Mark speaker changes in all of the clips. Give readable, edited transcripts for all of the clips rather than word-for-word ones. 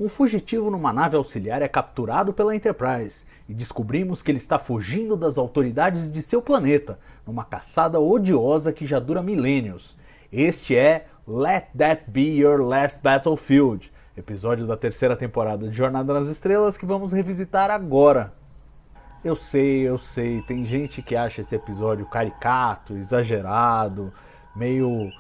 Speaker 1: Um fugitivo numa nave auxiliar é capturado pela Enterprise e descobrimos que ele está fugindo das autoridades de seu planeta, numa caçada odiosa que já dura milênios. Este é Let That Be Your Last Battlefield, episódio da terceira temporada de Jornada nas Estrelas que vamos revisitar agora. Eu sei, tem gente que acha esse episódio caricato, exagerado, meio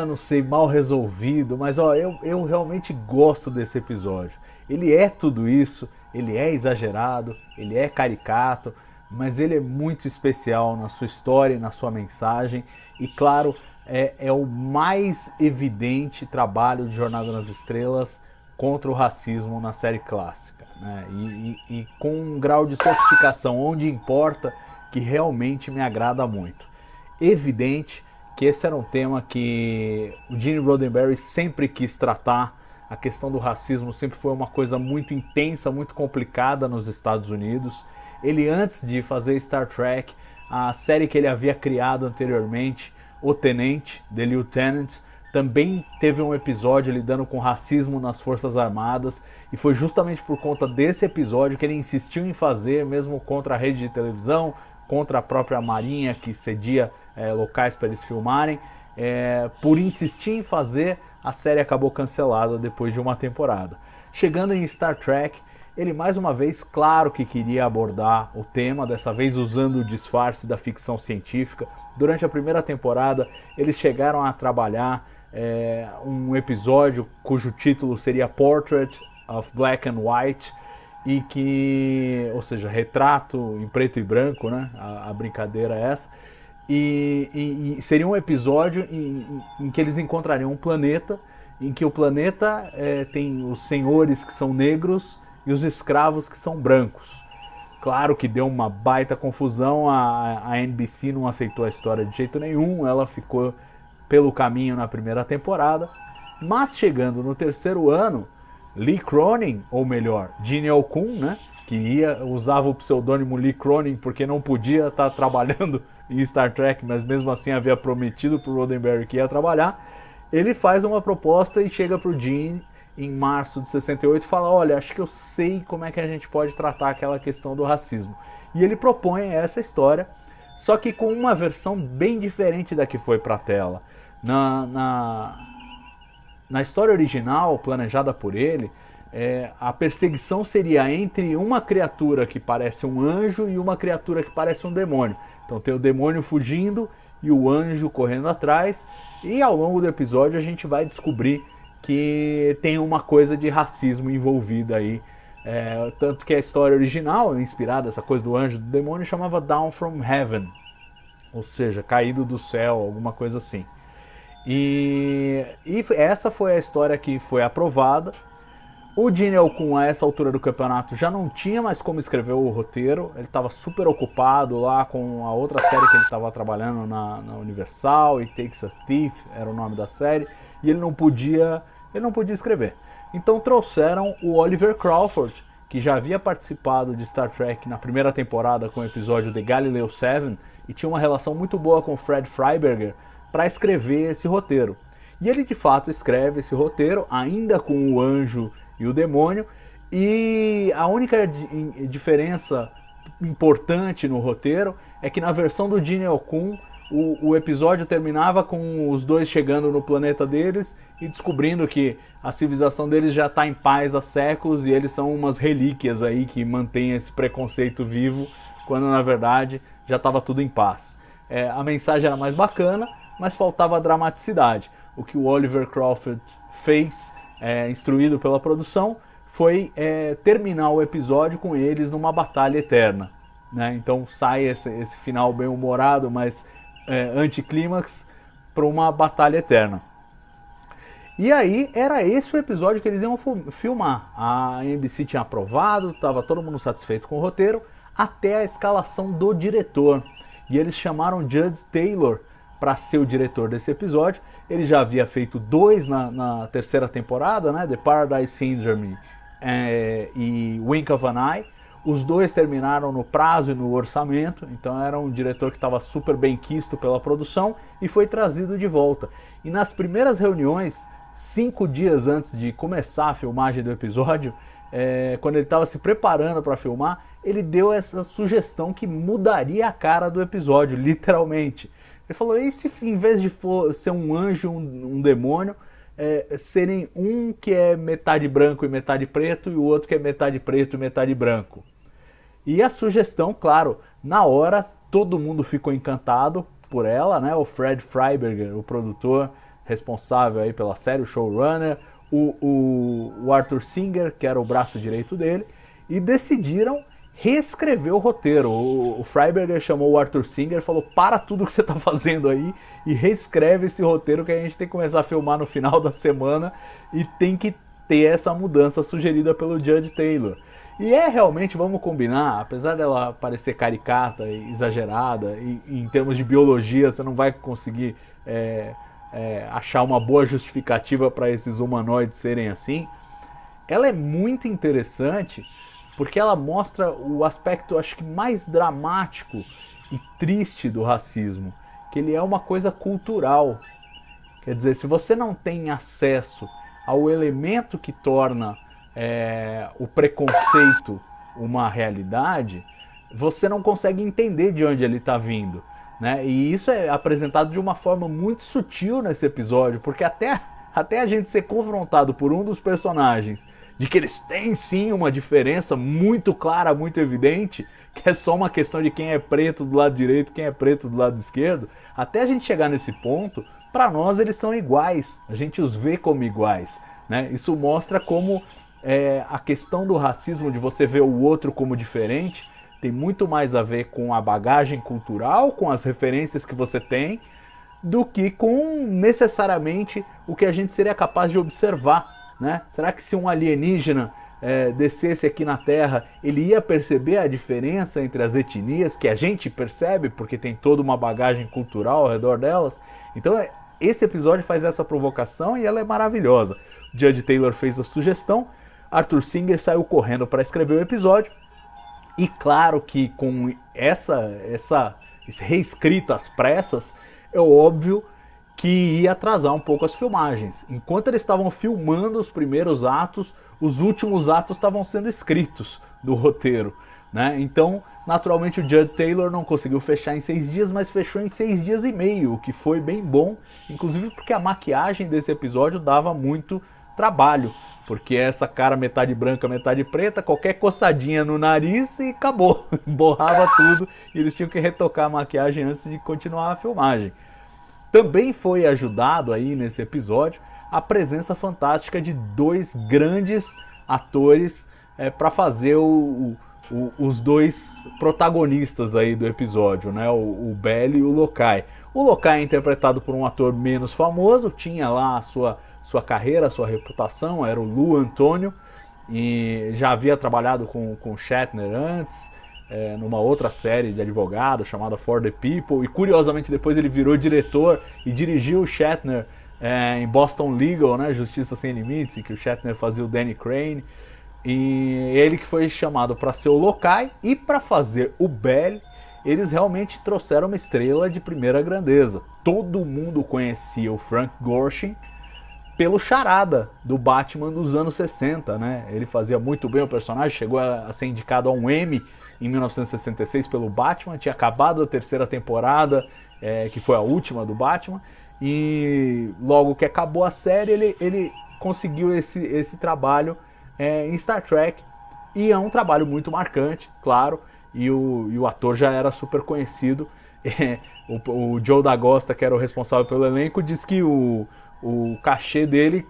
Speaker 1: não sei, mal resolvido, mas eu realmente gosto desse episódio. Ele é tudo isso, ele é exagerado, ele é caricato, mas ele é muito especial na sua história e na sua mensagem, e claro, é o mais evidente trabalho de Jornada nas Estrelas contra o racismo na série clássica, né? E com um grau de sofisticação onde importa, que realmente me agrada muito. Evidente que esse era um tema que o Gene Roddenberry sempre quis tratar. A questão do racismo sempre foi uma coisa muito intensa, muito complicada nos Estados Unidos. Ele, antes de fazer Star Trek, a série que ele havia criado anteriormente, O Tenente, The Lieutenant, também teve um episódio lidando com racismo nas Forças Armadas, e foi justamente por conta desse episódio que ele insistiu em fazer, mesmo contra a rede de televisão, contra a própria Marinha, que cedia locais para eles filmarem. Por insistir em fazer, a série acabou cancelada depois de uma temporada. Chegando em Star Trek, ele mais uma vez, claro que queria abordar o tema, dessa vez usando o disfarce da ficção científica. Durante a primeira temporada, eles chegaram a trabalhar um episódio cujo título seria Portrait of Black and White, e que, ou seja, retrato em preto e branco, né? A brincadeira é essa. E seria um episódio em que eles encontrariam um planeta, em que o planeta tem os senhores que são negros e os escravos que são brancos. Claro que deu uma baita confusão, a NBC não aceitou a história de jeito nenhum, ela ficou pelo caminho na primeira temporada, mas chegando no terceiro ano, Lee Cronin, ou melhor, Gene Okun, né, que usava o pseudônimo Lee Cronin porque não podia estar trabalhando em Star Trek, mas mesmo assim havia prometido para o Roddenberry que ia trabalhar. Ele faz uma proposta e chega para o Gene em março de 68 e fala: olha, acho que eu sei como é que a gente pode tratar aquela questão do racismo. E ele propõe essa história, só que com uma versão bem diferente da que foi para a tela. Na história original, planejada por ele, a perseguição seria entre uma criatura que parece um anjo e uma criatura que parece um demônio. Então tem o demônio fugindo e o anjo correndo atrás, e ao longo do episódio a gente vai descobrir que tem uma coisa de racismo envolvida aí. Tanto que a história original, inspirada nessa coisa do anjo e do demônio, chamava Down from Heaven, ou seja, caído do céu, alguma coisa assim. E essa foi a história que foi aprovada. O Gene Okun, a essa altura do campeonato, já não tinha mais como escrever o roteiro. Ele estava super ocupado lá com a outra série que ele estava trabalhando na Universal, It Takes a Thief era o nome da série, e ele não podia escrever. Então trouxeram o Oliver Crawford, que já havia participado de Star Trek na primeira temporada com o episódio The Galileo 7 e tinha uma relação muito boa com Fred Freiberger, para escrever esse roteiro. E ele de fato escreve esse roteiro, ainda com o anjo e o demônio, e a única diferença importante no roteiro é que na versão do Gene Okun, o episódio terminava com os dois chegando no planeta deles e descobrindo que a civilização deles já está em paz há séculos e eles são umas relíquias aí que mantêm esse preconceito vivo, quando na verdade já estava tudo em paz. A mensagem era mais bacana, mas faltava dramaticidade. O que o Oliver Crawford fez, instruído pela produção, foi terminar o episódio com eles numa batalha eterna, né? Então sai esse final bem humorado, mas anticlímax, para uma batalha eterna. E aí era esse o episódio que eles iam filmar. A NBC tinha aprovado, estava todo mundo satisfeito com o roteiro, até a escalação do diretor. E eles chamaram Judge Taylor para ser o diretor desse episódio. Ele já havia feito 2 na terceira temporada, né? The Paradise Syndrome e Wink of an Eye. Os 2 terminaram no prazo e no orçamento, então era um diretor que estava super bem quisto pela produção e foi trazido de volta. E nas primeiras reuniões 5 dias antes de começar a filmagem do episódio, quando ele estava se preparando para filmar, ele deu essa sugestão que mudaria a cara do episódio, literalmente. Ele falou, e se em vez de ser um anjo, um demônio, serem um que é metade branco e metade preto e o outro que é metade preto e metade branco? E a sugestão, claro, na hora todo mundo ficou encantado por ela, né? O Fred Freiberger, o produtor responsável aí pela série, o showrunner, o Arthur Singer, que era o braço direito dele, e decidiram reescrever o roteiro. O Freiberger chamou o Arthur Singer e falou, para tudo que você está fazendo aí e reescreve esse roteiro que a gente tem que começar a filmar no final da semana e tem que ter essa mudança sugerida pelo Judge Taylor. E realmente, vamos combinar, apesar dela parecer caricata e exagerada, e em termos de biologia você não vai conseguir achar uma boa justificativa para esses humanoides serem assim, ela é muito interessante porque ela mostra o aspecto, acho que mais dramático e triste do racismo, que ele é uma coisa cultural. Quer dizer, se você não tem acesso ao elemento que torna o preconceito uma realidade, você não consegue entender de onde ele está vindo, né? E isso é apresentado de uma forma muito sutil nesse episódio, porque até a gente ser confrontado por um dos personagens de que eles têm sim uma diferença muito clara, muito evidente, que é só uma questão de quem é preto do lado direito, quem é preto do lado esquerdo, até a gente chegar nesse ponto, para nós eles são iguais, a gente os vê como iguais, né? Isso mostra como a questão do racismo, de você ver o outro como diferente, tem muito mais a ver com a bagagem cultural, com as referências que você tem, do que com necessariamente o que a gente seria capaz de observar, né? Será que se um alienígena descesse aqui na Terra, ele ia perceber a diferença entre as etnias que a gente percebe, porque tem toda uma bagagem cultural ao redor delas? Então esse episódio faz essa provocação e ela é maravilhosa. O Judge Taylor fez a sugestão, Arthur Singer saiu correndo para escrever o episódio, e claro que com essa reescrita às pressas, é óbvio que ia atrasar um pouco as filmagens. Enquanto eles estavam filmando os primeiros atos, os últimos atos estavam sendo escritos do roteiro, né? Então, naturalmente, o Judge Taylor não conseguiu fechar em 6 dias, mas fechou em 6 dias e meio, o que foi bem bom, inclusive porque a maquiagem desse episódio dava muito trabalho, porque essa cara metade branca, metade preta, qualquer coçadinha no nariz e acabou, borrava tudo, e eles tinham que retocar a maquiagem antes de continuar a filmagem. Também foi ajudado aí nesse episódio a presença fantástica de 2 grandes atores para fazer os 2 protagonistas aí do episódio, né? O Bell e o Lokai. O Lokai é interpretado por um ator menos famoso, tinha lá a sua carreira, a sua reputação, era o Lou Antônio, e já havia trabalhado com Shatner antes, numa outra série de advogado chamada For the People, e curiosamente depois ele virou diretor e dirigiu o Shatner em Boston Legal, né, Justiça Sem Limites, em que o Shatner fazia o Danny Crane, e ele que foi chamado para ser o Lokai, e para fazer o Bell, eles realmente trouxeram uma estrela de primeira grandeza. Todo mundo conhecia o Frank Gorshin pelo Charada do Batman dos anos 60, né? Ele fazia muito bem o personagem, chegou a ser indicado a um Emmy em 1966 pelo Batman, tinha acabado a 3ª temporada, que foi a última do Batman, e logo que acabou a série ele conseguiu esse trabalho em Star Trek, e é um trabalho muito marcante, claro, e o ator já era super conhecido. O Joe D'Agosta, que era o responsável pelo elenco, diz que o cachê dele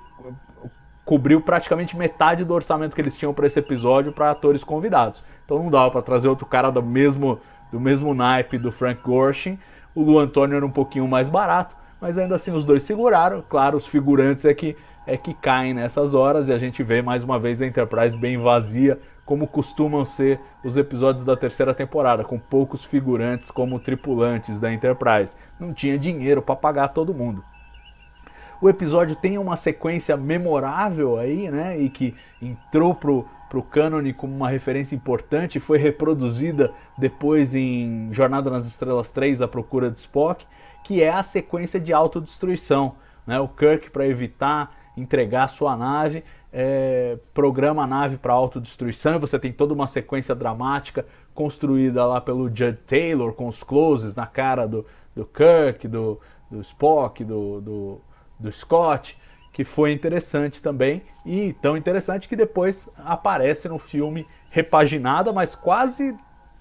Speaker 1: cobriu praticamente metade do orçamento que eles tinham para esse episódio para atores convidados. Então não dava para trazer outro cara do mesmo naipe do Frank Gorshin. O Lou Antônio era um pouquinho mais barato, mas ainda assim os 2 seguraram. Claro, os figurantes é que caem nessas horas, e a gente vê mais uma vez a Enterprise bem vazia, como costumam ser os episódios da 3ª temporada, com poucos figurantes como tripulantes da Enterprise. Não tinha dinheiro para pagar todo mundo. O episódio tem uma sequência memorável aí, né, e que entrou pro cânone como uma referência importante, foi reproduzida depois em Jornada nas Estrelas 3, A Procura de Spock, que é a sequência de autodestruição, né? O Kirk, para evitar entregar a sua nave, programa a nave para autodestruição, e você tem toda uma sequência dramática construída lá pelo Judd Taylor, com os closes na cara do Kirk, do Spock, do Scott, que foi interessante também, e tão interessante que depois aparece no filme repaginada, mas quase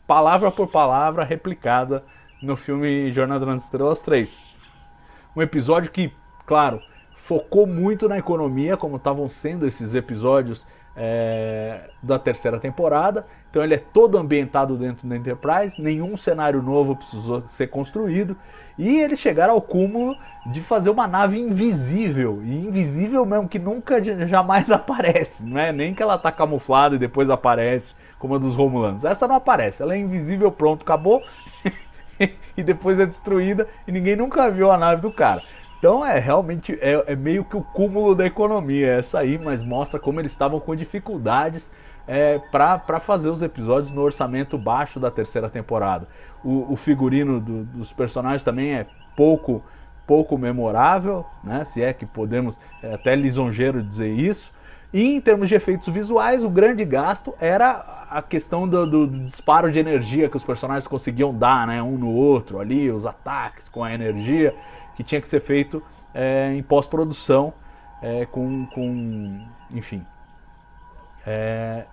Speaker 1: palavra por palavra replicada no filme Jornada nas Estrelas 3. Um episódio que, claro, focou muito na economia, como estavam sendo esses episódios da terceira temporada. Então ele é todo ambientado dentro da Enterprise, nenhum cenário novo precisou ser construído, e eles chegaram ao cúmulo de fazer uma nave invisível, e invisível mesmo, que nunca, jamais aparece, não é nem que ela tá camuflada e depois aparece, como a dos Romulanos. Essa não aparece, ela é invisível, pronto, acabou, e depois é destruída, e ninguém nunca viu a nave do cara. Então realmente meio que o cúmulo da economia essa aí, mas mostra como eles estavam com dificuldades para fazer os episódios no orçamento baixo da terceira temporada. O figurino dos personagens também é pouco memorável, né? Se é que podemos, até lisonjeiro dizer isso. E em termos de efeitos visuais, o grande gasto era a questão do disparo de energia que os personagens conseguiam dar, né, um no outro ali, os ataques com a energia, que tinha que ser feito em pós-produção, enfim.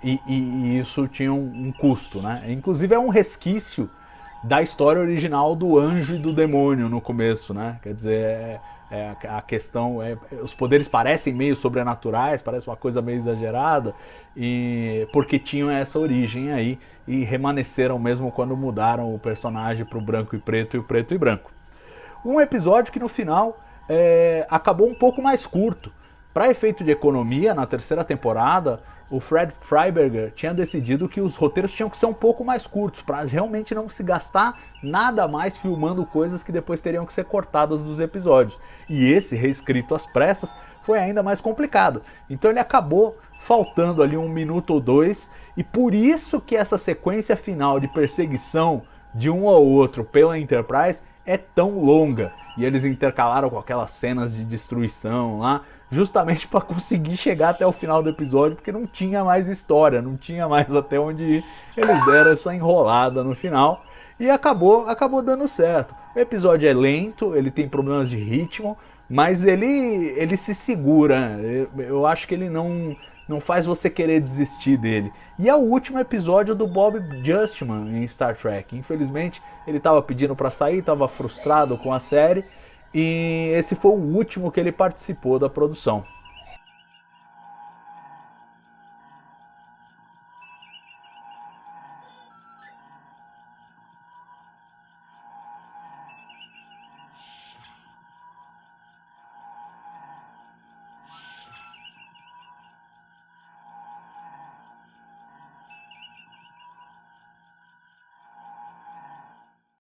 Speaker 1: E isso tinha um custo, né? Inclusive é um resquício da história original do anjo e do demônio no começo, né? Quer dizer, a questão os poderes parecem meio sobrenaturais, parece uma coisa meio exagerada, porque tinham essa origem aí e remanesceram mesmo quando mudaram o personagem para o branco e preto e o preto e branco. Um episódio que no final acabou um pouco mais curto. Para efeito de economia, na terceira temporada, o Fred Freiberger tinha decidido que os roteiros tinham que ser um pouco mais curtos, para realmente não se gastar nada mais filmando coisas que depois teriam que ser cortadas dos episódios. E esse, reescrito às pressas, foi ainda mais complicado. Então ele acabou faltando ali 1 minuto ou 2, e por isso que essa sequência final de perseguição de um ao outro pela Enterprise é tão longa. E eles intercalaram com aquelas cenas de destruição lá, justamente para conseguir chegar até o final do episódio, porque não tinha mais história, não tinha mais até onde ir. Eles deram essa enrolada no final e acabou dando certo. O episódio é lento, ele tem problemas de ritmo, mas ele se segura. Eu acho que ele não faz você querer desistir dele. E é o último episódio do Bob Justman em Star Trek. Infelizmente, ele estava pedindo para sair, estava frustrado com a série, e esse foi o último que ele participou da produção.